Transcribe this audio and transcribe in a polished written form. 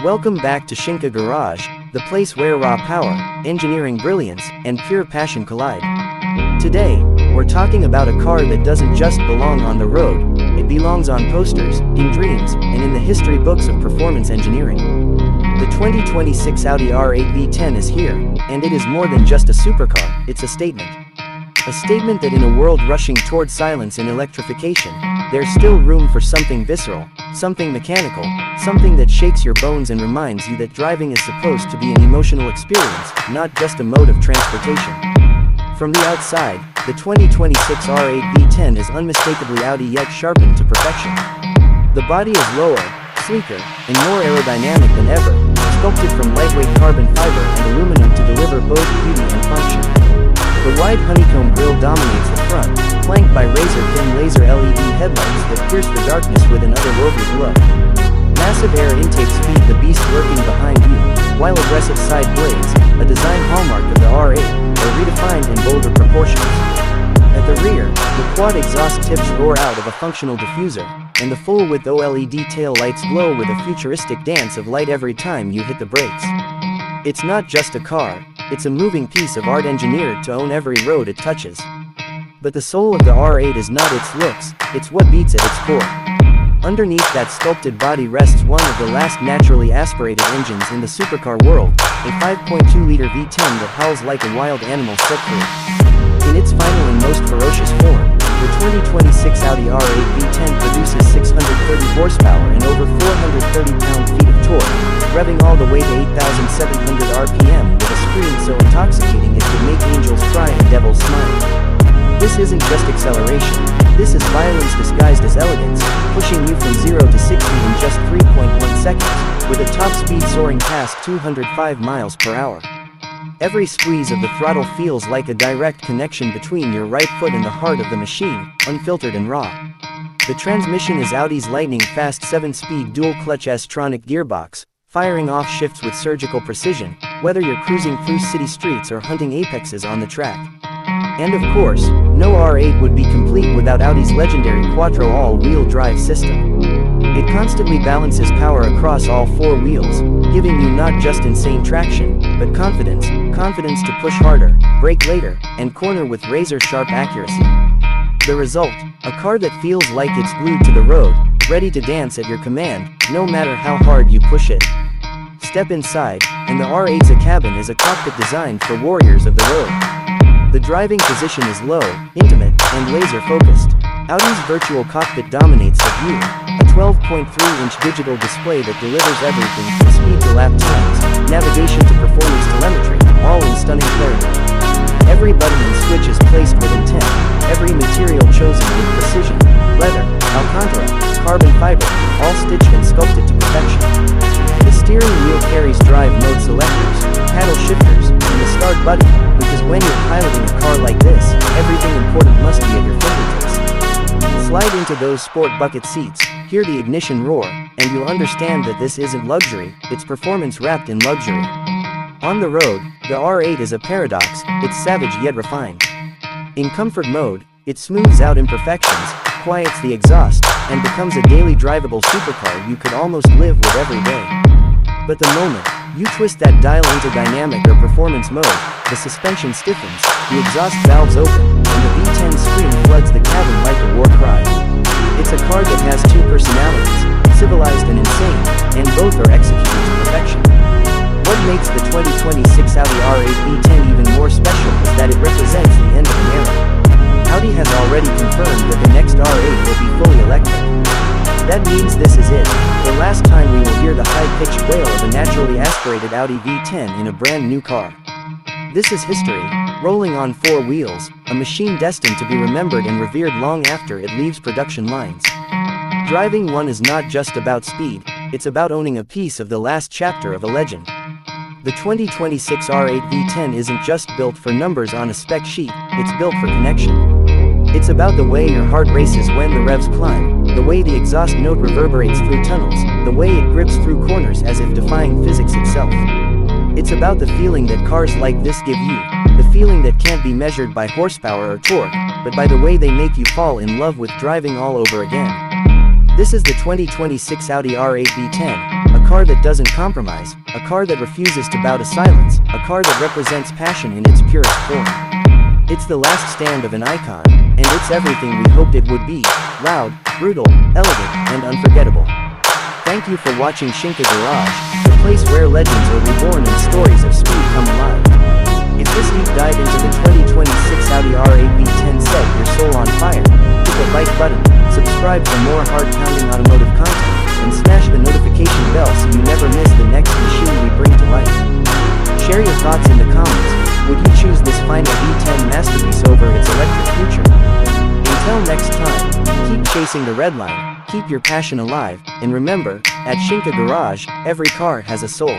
Welcome back to Shinka Garage, the place where raw power, engineering brilliance, and pure passion collide. Today, we're talking about a car that doesn't just belong on the road, it belongs on posters, in dreams, and in the history books of performance engineering. The 2026 Audi R8 V10 is here, and it is more than just a supercar, it's a statement. A statement that in a world rushing toward silence and electrification, there's still room for something visceral, something mechanical, something that shakes your bones and reminds you that driving is supposed to be an emotional experience, not just a mode of transportation. From the outside, the 2026 R8 V10 is unmistakably Audi yet sharpened to perfection. The body is lower, sleeker, and more aerodynamic than ever, sculpted from lightweight carbon fiber and aluminum to deliver both beauty and function. The wide honeycomb grille dominates the front, flanked by razor-thin laser LED headlights that pierce the darkness with an otherworldly glow. Massive air intakes feed the beast lurking behind you, while aggressive side blades, a design hallmark of the R8, are redefined in bolder proportions. At the rear, the quad exhaust tips roar out of a functional diffuser, and the full-width OLED tail lights glow with a futuristic dance of light every time you hit the brakes. It's not just a car, it's a moving piece of art engineered to own every road it touches. But the soul of the R8 is not its looks, it's what beats at its core. Underneath that sculpted body rests one of the last naturally aspirated engines in the supercar world, a 5.2-liter V10 that howls like a wild animal set free. In its final and most ferocious form, the 2026 Audi R8 V10 produces 630 horsepower and over 430 pound-feet of torque, revving all the way to 8,700 RPM with a scream so intoxicating it could make angels cry and devils smile. This isn't just acceleration, this is violence disguised as elegance, pushing you from 0 to 60 in just 3.1 seconds, with a top speed soaring past 205 miles per hour. Every squeeze of the throttle feels like a direct connection between your right foot and the heart of the machine, unfiltered and raw. The transmission is Audi's lightning-fast 7-speed dual-clutch S-tronic gearbox, firing off shifts with surgical precision, whether you're cruising through city streets or hunting apexes on the track. And of course, no R8 would be complete without Audi's legendary Quattro all-wheel drive system. It constantly balances power across all four wheels, giving you not just insane traction, but confidence to push harder, brake later, and corner with razor-sharp accuracy. The result, a car that feels like it's glued to the road, ready to dance at your command, no matter how hard you push it. Step inside, and the R8's cabin is a cockpit designed for warriors of the road. The driving position is low, intimate, and laser-focused. Audi's virtual cockpit dominates the view, a 12.3-inch digital display that delivers everything from speed to lap times, navigation to performance telemetry, all in stunning clarity. Every button and switch is placed with intent, every material chosen with precision, leather, alcantara, carbon fiber, all stitched and sculpted to perfection. The steering wheel carries drive mode selectors, paddle shifters, and the start button, because when you're piloting a car like this, everything important must be at your fingertips. Slide into those sport bucket seats, hear the ignition roar, and you'll understand that this isn't luxury, it's performance wrapped in luxury. On the road, the R8 is a paradox, it's savage yet refined. In comfort mode, it smooths out imperfections, quiets the exhaust, and becomes a daily drivable supercar you could almost live with every day. But the moment you twist that dial into dynamic or performance mode, the suspension stiffens, the exhaust valves open, and the V10 scream floods the cabin like a war cry. It's a car that has two personalities, civilized and insane, and both are executed to perfection. What makes the 2026 Audi R8 V10 even more special is that it represents the end of an era. Audi has already confirmed that the next R8 will be fully electric. That means this is it, the last time we will hear the high-pitched wail of a naturally aspirated Audi V10 in a brand new car. This is history, rolling on four wheels, a machine destined to be remembered and revered long after it leaves production lines. Driving one is not just about speed, it's about owning a piece of the last chapter of a legend. The 2026 R8 V10 isn't just built for numbers on a spec sheet, it's built for connection. It's about the way your heart races when the revs climb, the way the exhaust note reverberates through tunnels, the way it grips through corners as if defying physics itself. It's about the feeling that cars like this give you, the feeling that can't be measured by horsepower or torque, but by the way they make you fall in love with driving all over again. This is the 2026 Audi R8 V10, a car that doesn't compromise, a car that refuses to bow to silence, a car that represents passion in its purest form. It's the last stand of an icon, and it's everything we hoped it would be: loud, brutal, elegant, and unforgettable. Thank you for watching Shinka Garage, the place where legends are reborn and stories of speed come alive. If this deep dive into the 2026 Audi R8 V10 set your soul on fire, hit the like button, subscribe for more heart-pounding automotive content, and smash the notification bell so you never miss the next machine we bring to life. Share your thoughts in the comments. Would you choose this final V10 masterpiece over its electric future? Until next time, keep chasing the red line, keep your passion alive, and remember, at Shinka Garage, every car has a soul.